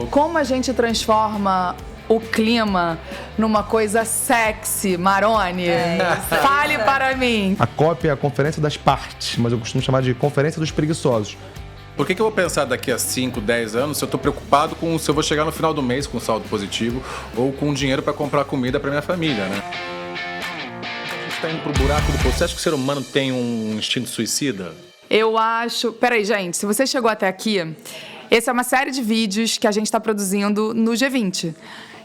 como a gente transforma o clima numa coisa sexy, Maroni? Fale para mim. A COP é a Conferência das Partes, mas eu costumo chamar de Conferência dos Preguiçosos. Por que eu vou pensar daqui a 5, 10 anos se eu tô preocupado com se eu vou chegar no final do mês com saldo positivo ou com dinheiro para comprar comida para minha família, né? A gente tá indo pro buraco do poço. Você acha que o ser humano tem um instinto suicida? Eu acho... Peraí, gente, se você chegou até aqui, essa é uma série de vídeos que a gente está produzindo no G20.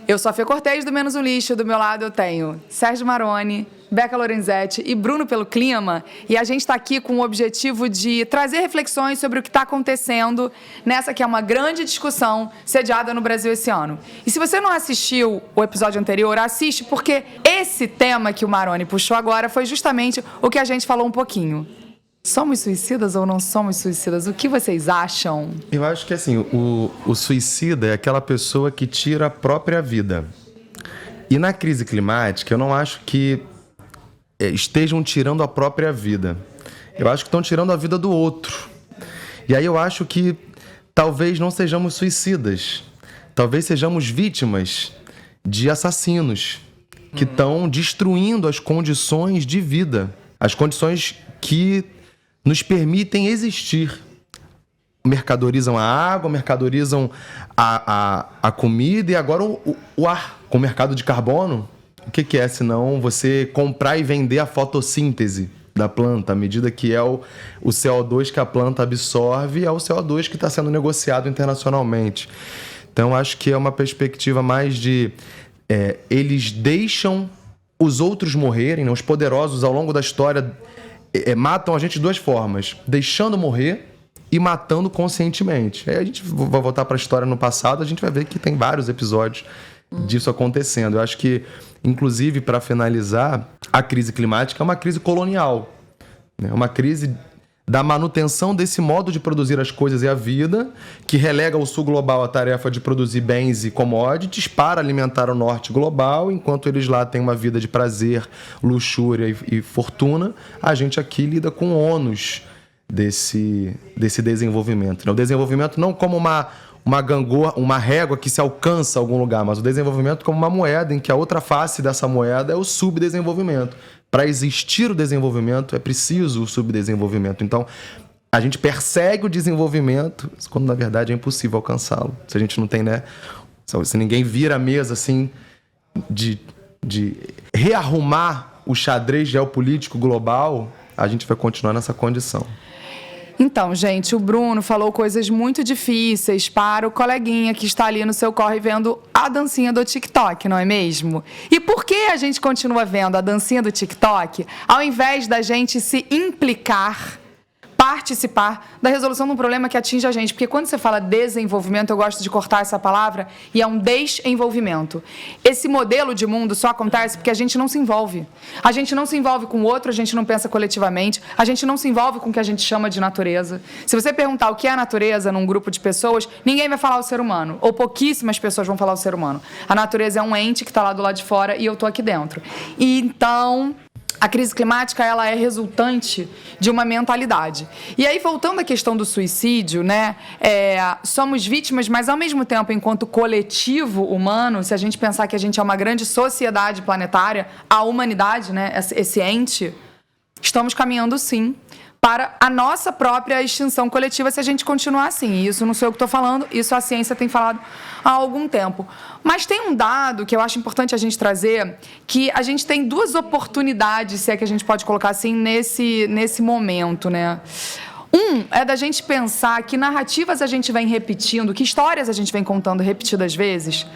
Eu sou a Fê Cortez do Menos um Lixo, do meu lado eu tenho Sérgio Maroni, Becca Lorenzetti e Bruno Pelo Clima, e a gente está aqui com o objetivo de trazer reflexões sobre o que está acontecendo nessa que é uma grande discussão sediada no Brasil esse ano. E se você não assistiu o episódio anterior, assiste, porque esse tema que o Maroni puxou agora foi justamente o que a gente falou um pouquinho. Somos suicidas ou não somos suicidas? O que vocês acham? Eu acho que, assim, o suicida é aquela pessoa que tira a própria vida. E na crise climática, eu não acho que estejam tirando a própria vida. Eu acho que estão tirando a vida do outro. E aí eu acho que talvez não sejamos suicidas. Talvez sejamos vítimas de assassinos que estão destruindo as condições de vida. As condições que nos permitem existir. Mercadorizam a água, mercadorizam a comida e agora o ar. Com o mercado de carbono, o que é senão você comprar e vender a fotossíntese da planta, à medida que é o CO2 que a planta absorve, é o CO2 que está sendo negociado internacionalmente. Então, acho que é uma perspectiva mais de... eles deixam os outros morrerem, né? Os poderosos, ao longo da história... matam a gente de duas formas, deixando morrer e matando conscientemente. Aí a gente vai voltar para a história no passado, a gente vai ver que tem vários episódios disso acontecendo. Eu acho que, inclusive, para finalizar, a crise climática é uma crise colonial. É uma crise da manutenção desse modo de produzir as coisas e a vida, que relega ao sul global a tarefa de produzir bens e commodities para alimentar o norte global, enquanto eles lá têm uma vida de prazer, luxúria e fortuna, a gente aqui lida com o ônus desse desenvolvimento. O desenvolvimento não como uma gangorra, uma régua que se alcança a algum lugar, mas o desenvolvimento como uma moeda em que a outra face dessa moeda é o subdesenvolvimento. Para existir o desenvolvimento, é preciso o subdesenvolvimento. Então, a gente persegue o desenvolvimento quando, na verdade, é impossível alcançá-lo. Se a gente não tem, né? Se ninguém vira a mesa, assim, de rearrumar o xadrez geopolítico global, a gente vai continuar nessa condição. Então, gente, o Bruno falou coisas muito difíceis para o coleguinha que está ali no seu corre vendo a dancinha do TikTok, não é mesmo? E por que a gente continua vendo a dancinha do TikTok ao invés da gente se implicar, participar da resolução de um problema que atinge a gente? Porque quando você fala desenvolvimento, eu gosto de cortar essa palavra, e é um desenvolvimento. Esse modelo de mundo só acontece porque a gente não se envolve. A gente não se envolve com o outro, a gente não pensa coletivamente, a gente não se envolve com o que a gente chama de natureza. Se você perguntar o que é a natureza num grupo de pessoas, ninguém vai falar o ser humano, ou pouquíssimas pessoas vão falar o ser humano. A natureza é um ente que está lá do lado de fora e eu estou aqui dentro. E então... a crise climática, ela é resultante de uma mentalidade. E aí, voltando à questão do suicídio, né, somos vítimas, mas ao mesmo tempo, enquanto coletivo humano, se a gente pensar que a gente é uma grande sociedade planetária, a humanidade, né, esse ente, estamos caminhando, sim, para a nossa própria extinção coletiva se a gente continuar assim. E isso não sou eu que estou falando, isso a ciência tem falado há algum tempo. Mas tem um dado que eu acho importante a gente trazer, que a gente tem duas oportunidades, se é que a gente pode colocar assim, nesse momento, né? Um é da gente pensar que narrativas a gente vem repetindo, que histórias a gente vem contando repetidas vezes,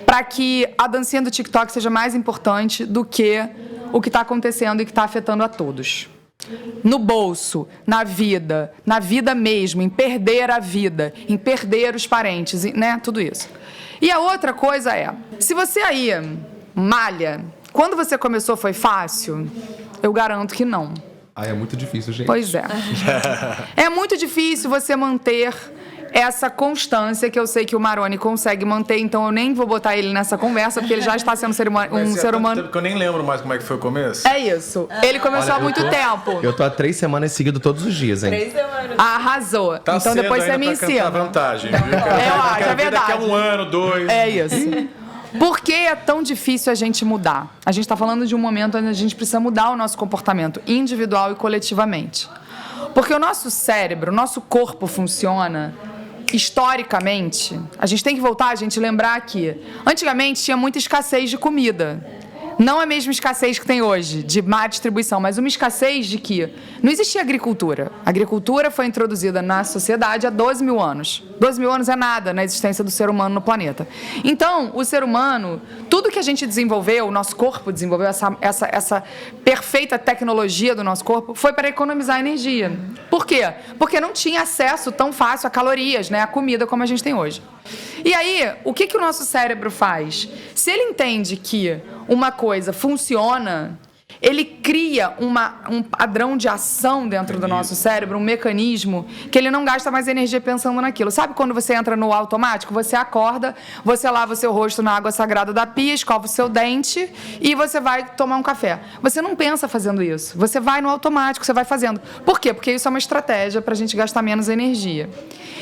para que a dancinha do TikTok seja mais importante do que o que está acontecendo e que está afetando a todos. No bolso, na vida mesmo, em perder a vida, em perder os parentes, né? Tudo isso. E a outra coisa é, se você aí malha, quando você começou foi fácil? Eu garanto que não. É muito difícil, gente. Pois é. É muito difícil você manter essa constância que eu sei que o Marrone consegue manter, então eu nem vou botar ele nessa conversa, porque ele já está sendo um ser humano. Porque eu nem lembro mais como é que foi o começo. É isso. Ele começou há muito tempo. Eu tô há 3 semanas seguido todos os dias, hein? 3 semanas. Arrasou. Tá então cedo depois você ainda me pra cantar ensina. vantagem. Viu? Eu acho, é verdade. Daqui a 1 ano, 2. É isso. Por que é tão difícil a gente mudar? A gente está falando de um momento onde a gente precisa mudar o nosso comportamento individual e coletivamente. Porque o nosso cérebro, o nosso corpo funciona historicamente. A gente tem que voltar, a gente lembrar que antigamente tinha muita escassez de comida. Não a mesma escassez que tem hoje, de má distribuição, mas uma escassez de que não existia agricultura. A agricultura foi introduzida na sociedade há 12 mil anos. 12 mil anos é nada na existência do ser humano no planeta. Então, o ser humano, tudo que a gente desenvolveu, o nosso corpo desenvolveu, essa perfeita tecnologia do nosso corpo, foi para economizar energia. Por quê? Porque não tinha acesso tão fácil a calorias, né, a comida como a gente tem hoje. E aí, o que o nosso cérebro faz? Se ele entende que uma coisa funciona, ele cria um padrão de ação dentro do nosso cérebro, um mecanismo, que ele não gasta mais energia pensando naquilo. Sabe quando você entra no automático? Você acorda, você lava o seu rosto na água sagrada da pia, escova o seu dente e você vai tomar um café. Você não pensa fazendo isso. Você vai no automático, você vai fazendo. Por quê? Porque isso é uma estratégia para a gente gastar menos energia.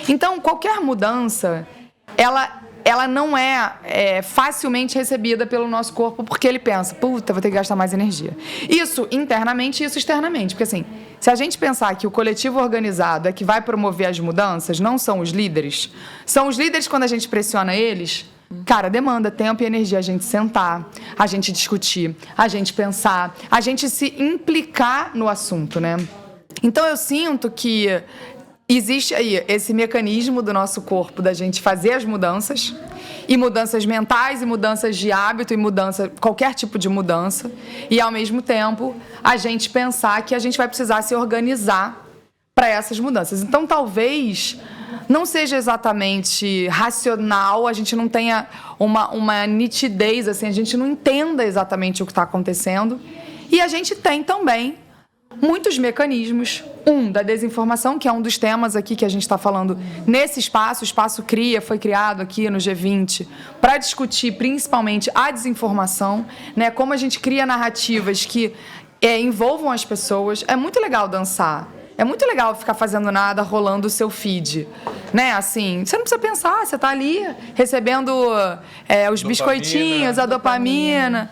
Então, qualquer mudança, ela não é facilmente recebida pelo nosso corpo, porque ele pensa, puta, vou ter que gastar mais energia. Isso internamente e isso externamente. Porque assim, se a gente pensar que o coletivo organizado é que vai promover as mudanças, não são os líderes. São os líderes quando a gente pressiona eles. Cara, demanda tempo e energia a gente sentar, a gente discutir, a gente pensar, a gente se implicar no assunto, né? Então eu sinto que existe aí esse mecanismo do nosso corpo da gente fazer as mudanças, e mudanças mentais, e mudanças de hábito, e qualquer tipo de mudança, e ao mesmo tempo a gente pensar que a gente vai precisar se organizar para essas mudanças. Então talvez não seja exatamente racional, a gente não tenha uma nitidez, assim, a gente não entenda exatamente o que está acontecendo, e a gente tem também muitos mecanismos. Da desinformação, que é um dos temas aqui que a gente está falando nesse espaço. O Espaço Cria foi criado aqui no G20 para discutir principalmente a desinformação, né? Como a gente cria narrativas que envolvam as pessoas. É muito legal dançar. É muito legal ficar fazendo nada, rolando o seu feed, né? Assim, você não precisa pensar, você está ali recebendo os biscoitinhos, a dopamina.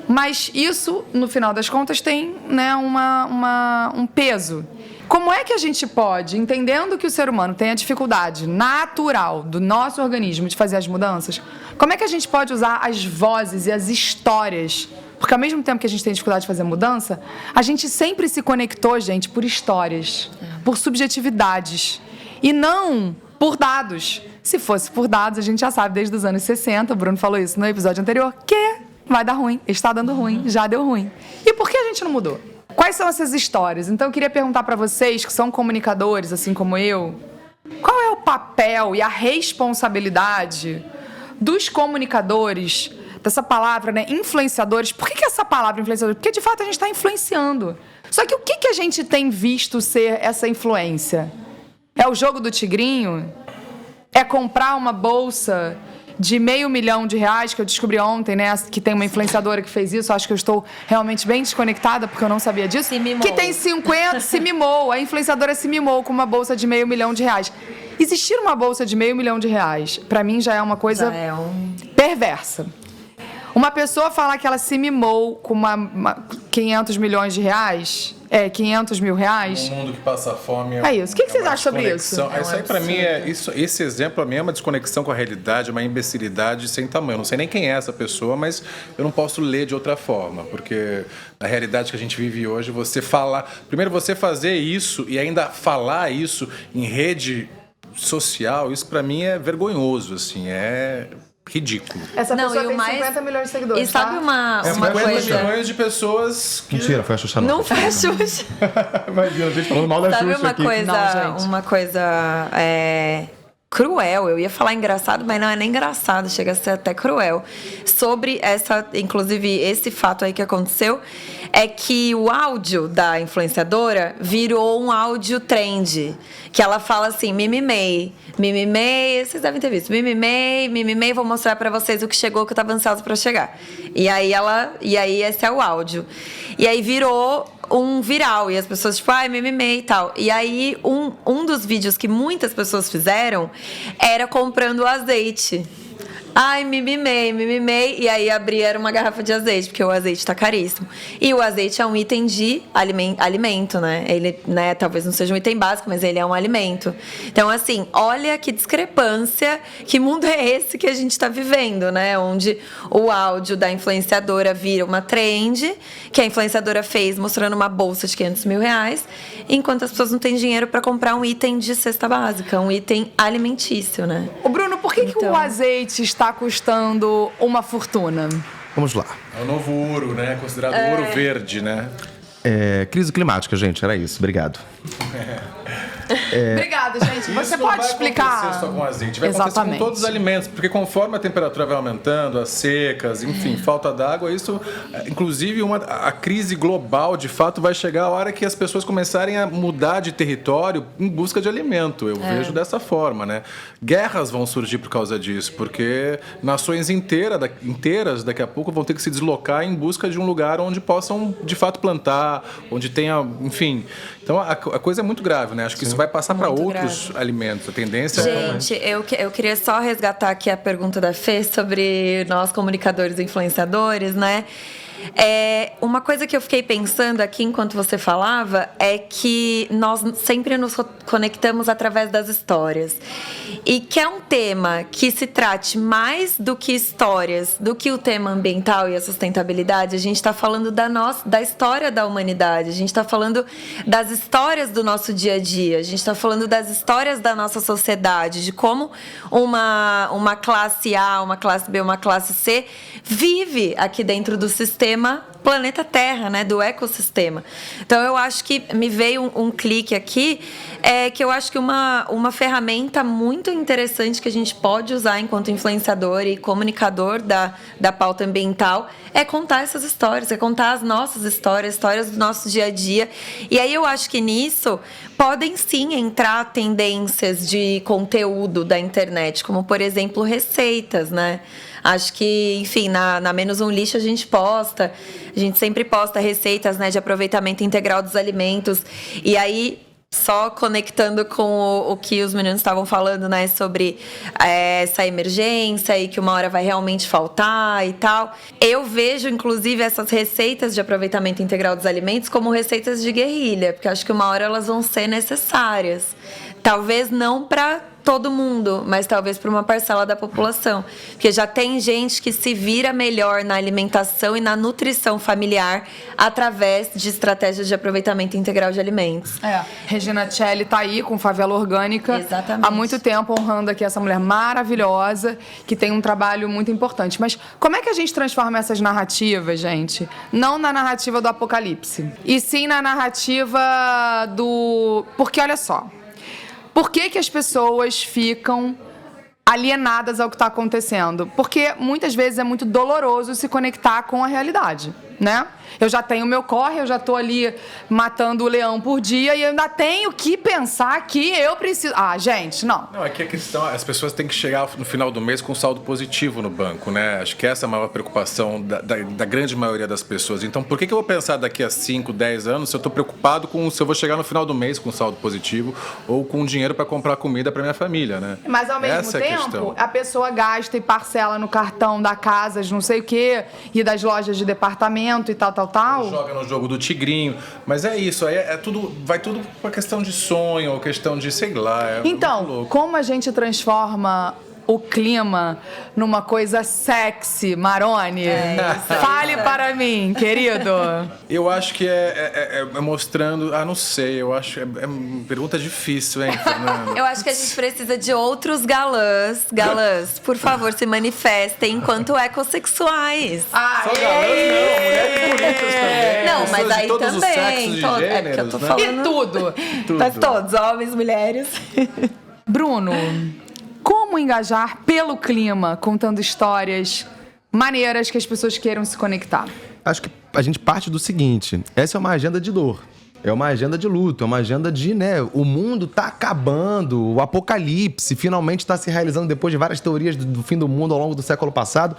Mas isso, no final das contas, tem, né, um peso. Como é que a gente pode, entendendo que o ser humano tem a dificuldade natural do nosso organismo de fazer as mudanças, como é que a gente pode usar as vozes e as histórias? Porque ao mesmo tempo que a gente tem dificuldade de fazer mudança, a gente sempre se conectou, gente, por histórias, por subjetividades, e não por dados. Se fosse por dados, a gente já sabe desde os anos 60, o Bruno falou isso no episódio anterior, que vai dar ruim, está dando ruim, já deu ruim. E por que a gente não mudou? Quais são essas histórias? Então eu queria perguntar para vocês, que são comunicadores, assim como eu, qual é o papel e a responsabilidade dos comunicadores, dessa palavra, né, influenciadores? Por que essa palavra influenciador? Porque de fato a gente está influenciando. Só que o que a gente tem visto ser essa influência? É o jogo do tigrinho? É comprar uma bolsa de R$500 mil, que eu descobri ontem, né? Que tem uma influenciadora que fez isso. Acho que eu estou realmente bem desconectada, porque eu não sabia disso. Se mimou. Que tem 50, se mimou. A influenciadora se mimou com uma bolsa de R$500 mil. Existir uma bolsa de R$500 mil, para mim, já é uma coisa perversa. Uma pessoa falar que ela se mimou com 500 milhões de reais, 500 mil reais. Um mundo que passa fome. É isso. O que vocês acham sobre isso? Isso aí, pra mim, esse exemplo, pra mim, é uma desconexão com a realidade, uma imbecilidade sem tamanho. Eu não sei nem quem é essa pessoa, mas eu não posso ler de outra forma, porque na realidade que a gente vive hoje, primeiro você fazer isso e ainda falar isso em rede social, isso pra mim é vergonhoso, assim, é ridículo. Essa pessoa tem 50 milhões de seguidores, E sabe uma 50 coisa... milhões de pessoas que... Mentira, foi a Xuxa Não foi a Xuxa. Imagina, a gente falando mal da Sabe Xuxa aqui. uma coisa cruel, eu ia falar engraçado, mas não é nem engraçado, chega a ser até cruel, sobre inclusive esse fato aí que aconteceu, é que o áudio da influenciadora virou um áudio trend. Que ela fala assim, mimimei, vocês devem ter visto, mimimei, vou mostrar pra vocês o que chegou, que eu tava ansiosa pra chegar. E aí esse é o áudio. E aí virou um viral, e as pessoas tipo, mimimei e tal. E aí um dos vídeos que muitas pessoas fizeram era comprando azeite. Mimimei. E aí era uma garrafa de azeite, porque o azeite tá caríssimo. E o azeite é um item de alimento, né? Ele, né, talvez não seja um item básico, mas ele é um alimento. Então, assim, olha que discrepância, que mundo é esse que a gente tá vivendo, né? Onde o áudio da influenciadora vira uma trend, que a influenciadora fez mostrando uma bolsa de R$500 mil, enquanto as pessoas não têm dinheiro para comprar um item de cesta básica, um item alimentício, né? Ô, Bruno, por que o azeite está custando uma fortuna? Vamos lá. É o novo ouro, né? Considerado ouro verde, né? Crise climática, gente, era isso. Obrigado. Obrigada, gente. Você Isso não pode vai explicar? acontecer só com azeite, vai acontecer com todos os alimentos, porque conforme a temperatura vai aumentando, as secas, enfim, falta d'água, isso, inclusive a crise global, de fato, vai chegar a hora que as pessoas começarem a mudar de território em busca de alimento. Eu vejo dessa forma, né? Guerras vão surgir por causa disso, porque nações inteiras daqui a pouco vão ter que se deslocar em busca de um lugar onde possam, de fato, plantar, onde tenha, enfim. Então, a coisa é muito grave, né? Acho que isso vai passar para outros alimentos. A tendência Gente, eu queria só resgatar aqui a pergunta da Fê sobre nós comunicadores e influenciadores, né? Uma coisa que eu fiquei pensando aqui enquanto você falava é que nós sempre nos conectamos através das histórias. E que é um tema que se trate mais do que histórias, do que o tema ambiental e a sustentabilidade. A gente está falando da história da humanidade, a gente está falando das histórias do nosso dia a dia, a gente está falando das histórias da nossa sociedade, de como uma classe A, uma classe B, uma classe C vive aqui dentro do sistema planeta Terra, né, do ecossistema. Então, eu acho que me veio um clique aqui, que eu acho que uma ferramenta muito interessante que a gente pode usar enquanto influenciador e comunicador da pauta ambiental é contar essas histórias, é contar as nossas histórias do nosso dia a dia. E aí eu acho que nisso podem sim entrar tendências de conteúdo da internet, como, por exemplo, receitas, né? Acho que, enfim, na Menos um Lixo a gente sempre posta receitas, né, de aproveitamento integral dos alimentos. E aí, só conectando com o que os meninos estavam falando, né, sobre essa emergência e que uma hora vai realmente faltar e tal. Eu vejo, inclusive, essas receitas de aproveitamento integral dos alimentos como receitas de guerrilha, porque acho que uma hora elas vão ser necessárias. Talvez não para todo mundo, mas talvez para uma parcela da população. Porque já tem gente que se vira melhor na alimentação e na nutrição familiar através de estratégias de aproveitamento integral de alimentos. Regina Celli tá aí com Favela Orgânica. Exatamente. Há muito tempo honrando aqui essa mulher maravilhosa, que tem um trabalho muito importante. Mas como é que a gente transforma essas narrativas, gente? Não na narrativa do apocalipse, e sim na narrativa do... Porque, olha só, por que as pessoas ficam alienadas ao que está acontecendo? Porque muitas vezes é muito doloroso se conectar com a realidade, né? Eu já tenho meu corre, eu já estou ali matando o leão por dia e eu ainda tenho que pensar que eu preciso... gente, não. Não, aqui a questão, as pessoas têm que chegar no final do mês com saldo positivo no banco, né? Acho que essa é a maior preocupação da grande maioria das pessoas. Então, por que eu vou pensar daqui a 5, 10 anos se eu estou preocupado com se eu vou chegar no final do mês com saldo positivo ou com dinheiro para comprar comida para minha família, né? Mas, ao mesmo tempo, a pessoa gasta e parcela no cartão da casa, de não sei o quê, e das lojas de departamento e tal. Joga no jogo do tigrinho. Mas é isso, aí vai tudo pra questão de sonho, ou questão de, sei lá. Então, como a gente transforma o clima numa coisa sexy, Maroni? Fale para mim, querido. Eu acho que é mostrando... não sei, eu acho... É uma pergunta difícil, hein, Fernanda? Eu acho que a gente precisa de outros galãs. Galãs, por favor, se manifestem enquanto ecossexuais. Só galãs não, mulheres bonitas também. Não, mas aí de todos também. Os sexos e é porque eu gêneros, tô né? falando... E tudo. Mas todos, homens, mulheres. Bruno, como engajar pelo clima, contando histórias maneiras que as pessoas queiram se conectar? Acho que a gente parte do seguinte: essa é uma agenda de dor. É uma agenda de luto, é uma agenda de, né, o mundo tá acabando, o apocalipse finalmente está se realizando depois de várias teorias do fim do mundo ao longo do século passado.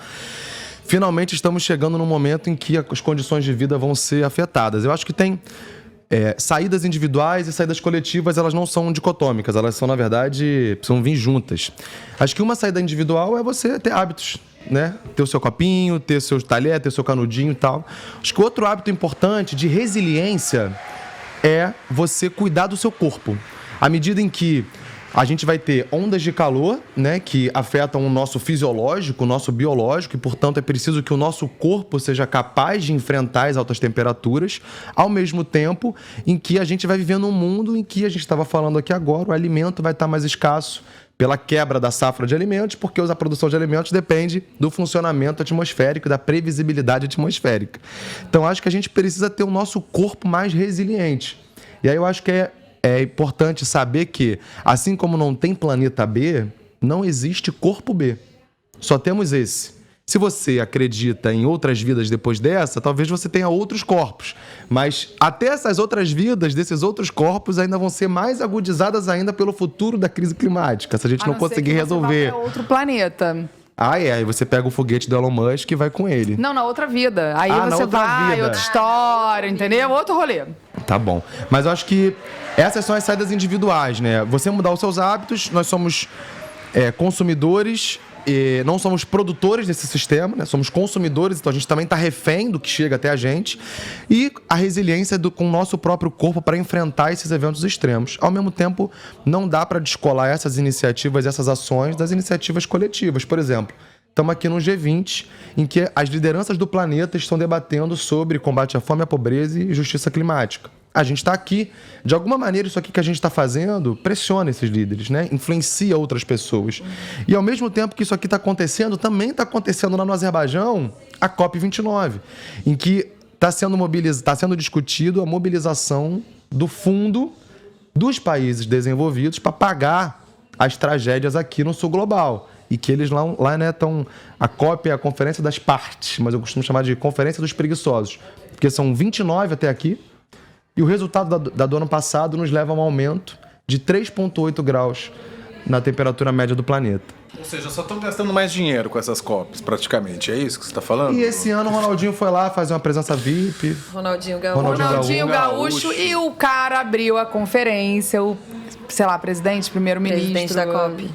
Finalmente estamos chegando num momento em que as condições de vida vão ser afetadas. Eu acho que tem saídas individuais e saídas coletivas, elas não são dicotômicas, elas são, na verdade, precisam vir juntas. Acho que uma saída individual é você ter hábitos, né? Ter o seu copinho, ter seu talher, ter o seu canudinho e tal. Acho que outro hábito importante de resiliência é você cuidar do seu corpo. À medida em que a gente vai ter ondas de calor, né, que afetam o nosso fisiológico, o nosso biológico, e, portanto, é preciso que o nosso corpo seja capaz de enfrentar as altas temperaturas, ao mesmo tempo em que a gente vai vivendo um mundo em que a gente estava falando aqui agora, o alimento vai estar mais escasso pela quebra da safra de alimentos, porque a produção de alimentos depende do funcionamento atmosférico, da previsibilidade atmosférica. Então, acho que a gente precisa ter o nosso corpo mais resiliente. E aí eu acho que é importante saber que, assim como não tem planeta B, não existe corpo B. Só temos esse. Se você acredita em outras vidas depois dessa, talvez você tenha outros corpos. Mas até essas outras vidas, desses outros corpos, ainda vão ser mais agudizadas ainda pelo futuro da crise climática, se a gente não conseguir resolver. Para outro planeta. Aí você pega o foguete do Elon Musk e vai com ele. Não, na outra vida. Aí você vai, outra história, entendeu? Outro rolê. Tá bom. Mas eu acho que essas são as saídas individuais, né? Você mudar os seus hábitos, nós somos consumidores, e não somos produtores desse sistema, né? Somos consumidores, então a gente também está refém do que chega até a gente. E a resiliência com o nosso próprio corpo para enfrentar esses eventos extremos. Ao mesmo tempo, não dá para descolar essas iniciativas, essas ações das iniciativas coletivas. Por exemplo, estamos aqui no G20, em que as lideranças do planeta estão debatendo sobre combate à fome, à pobreza e justiça climática. A gente está aqui, de alguma maneira, isso aqui que a gente está fazendo pressiona esses líderes, né? Influencia outras pessoas. E ao mesmo tempo que isso aqui está acontecendo, também está acontecendo lá no Azerbaijão a COP29, em que está sendo discutido a mobilização do fundo dos países desenvolvidos para pagar as tragédias aqui no sul global. E que eles lá né, estão... A COP é a Conferência das Partes, mas eu costumo chamar de Conferência dos Preguiçosos, porque são 29 até aqui. E o resultado do ano passado nos leva a um aumento de 3,8 graus na temperatura média do planeta. Ou seja, só estão gastando mais dinheiro com essas COPs, praticamente. É isso que você está falando? E esse ano o Ronaldinho foi lá fazer uma presença VIP. Ronaldinho Gaúcho. Ronaldinho Gaúcho. E o cara abriu a conferência, o, sei lá, presidente, primeiro-ministro. Presidente da COP.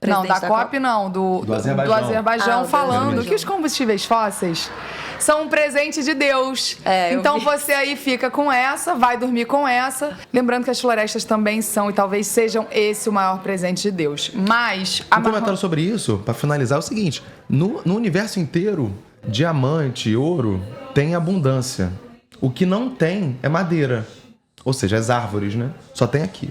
Não, da COP não, do Azerbaijão, falando que os combustíveis fósseis são um presente de Deus. Então você aí fica com essa, vai dormir com essa. Lembrando que as florestas também são e talvez sejam esse o maior presente de Deus. Mas... Um comentário sobre isso, para finalizar, é o seguinte. No universo inteiro, diamante e ouro tem abundância. O que não tem é madeira. Ou seja, as árvores, né? Só tem aqui.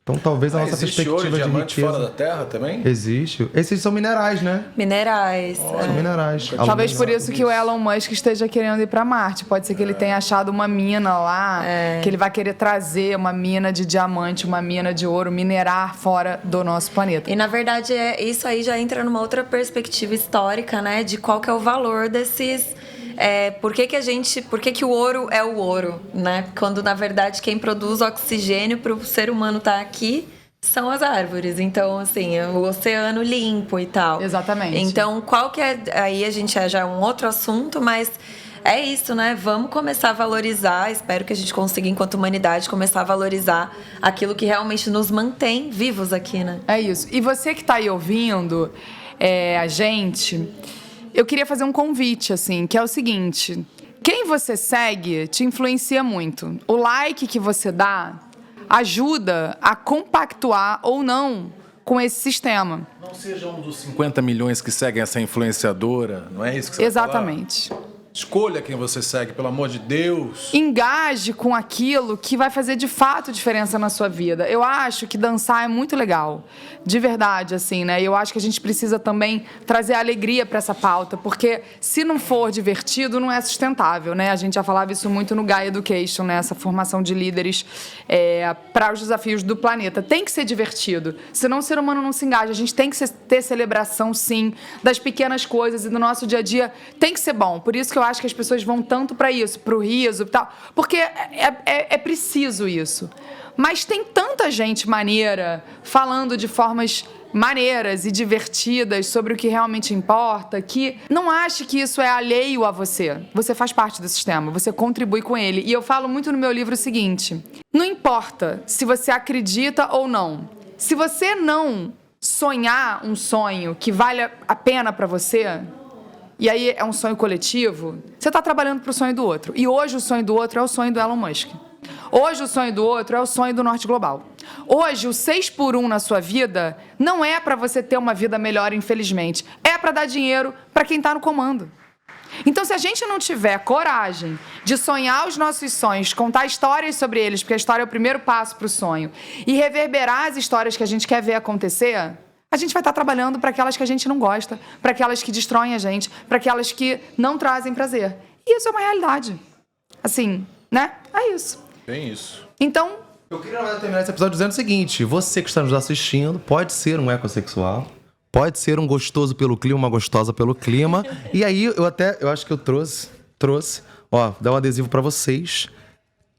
Então, talvez a nossa perspectiva ouro e de diamante riqueza... fora da Terra também? Existe. Esses são minerais, né? Minerais. São minerais. Talvez por isso que o Elon Musk esteja querendo ir para Marte. Pode ser que ele tenha achado uma mina lá, que ele vai querer trazer uma mina de diamante, uma mina de ouro, minerar fora do nosso planeta. E, na verdade, isso aí já entra numa outra perspectiva histórica, né? De qual que é o valor desses... Por que o ouro é o ouro, né? Quando, na verdade, quem produz oxigênio para o ser humano estar aqui são as árvores. Então, assim, o oceano limpo e tal. Exatamente. Então, qual que é... Aí a gente já é um outro assunto, mas é isso, né? Vamos começar a valorizar, espero que a gente consiga, enquanto humanidade, começar a valorizar aquilo que realmente nos mantém vivos aqui, né? É isso. E você que está aí ouvindo a gente... Eu queria fazer um convite, assim, que é o seguinte. Quem você segue te influencia muito. O like que você dá ajuda a compactuar ou não com esse sistema. Não seja um dos 50 milhões que seguem essa influenciadora, não é isso que você Exatamente. vai falar? Escolha quem você segue, pelo amor de Deus. Engaje com aquilo que vai fazer de fato diferença na sua vida. Eu acho que dançar é muito legal. De verdade, assim, né? Eu acho que a gente precisa também trazer alegria para essa pauta, porque se não for divertido, não é sustentável, né? A gente já falava isso muito no Gaia Education, né? Essa formação de líderes para os desafios do planeta. Tem que ser divertido, senão o ser humano não se engaja. A gente tem que ter celebração, sim, das pequenas coisas e do nosso dia a dia tem que ser bom. Por isso que eu acho que as pessoas vão tanto pra isso, pro riso e tal, porque é preciso isso. Mas tem tanta gente maneira falando de formas maneiras e divertidas sobre o que realmente importa, que não ache que isso é alheio a você. Você faz parte do sistema, você contribui com ele. E eu falo muito no meu livro o seguinte: não importa se você acredita ou não. Se você não sonhar um sonho que vale a pena pra você, e aí é um sonho coletivo, você tá trabalhando pro sonho do outro. E hoje o sonho do outro é o sonho do Elon Musk. Hoje o sonho do outro é o sonho do Norte Global. Hoje o 6x1 na sua vida não é para você ter uma vida melhor, infelizmente. É para dar dinheiro para quem está no comando. Então, se a gente não tiver coragem de sonhar os nossos sonhos, contar histórias sobre eles, porque a história é o primeiro passo para o sonho, e reverberar as histórias que a gente quer ver acontecer, a gente vai estar trabalhando para aquelas que a gente não gosta, para aquelas que destroem a gente, para aquelas que não trazem prazer. E isso é uma realidade. Assim, né? É isso. Tem isso. Então, eu queria terminar esse episódio dizendo o seguinte: você que está nos assistindo pode ser um ecossexual, pode ser um gostoso pelo clima, uma gostosa pelo clima. E aí eu acho que eu trouxe, ó, dá um adesivo pra vocês.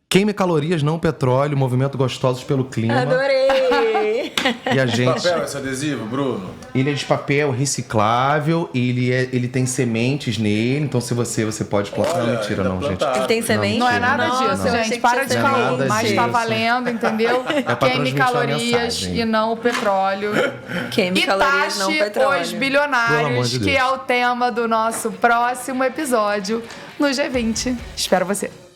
Queime calorias, não petróleo, movimento Gostosos pelo Clima. Adorei! E a gente... Papel esse adesivo, Bruno? Ele é de papel reciclável, ele tem sementes nele, então se você pode plantar. Olha, Não, mentira, não, gente. plantado. Ele tem semente? não é nada Nossa, disso, eu achei gente. que Para de tinha caô. nada Mas tá disso. valendo, entendeu? pra Queime transmitir uma calorias mensagem. e não o petróleo. Queime E calorias, não taxe petróleo. os Pelo amor bilionários, de que Deus. é o tema do nosso próximo episódio no G20. Espero você.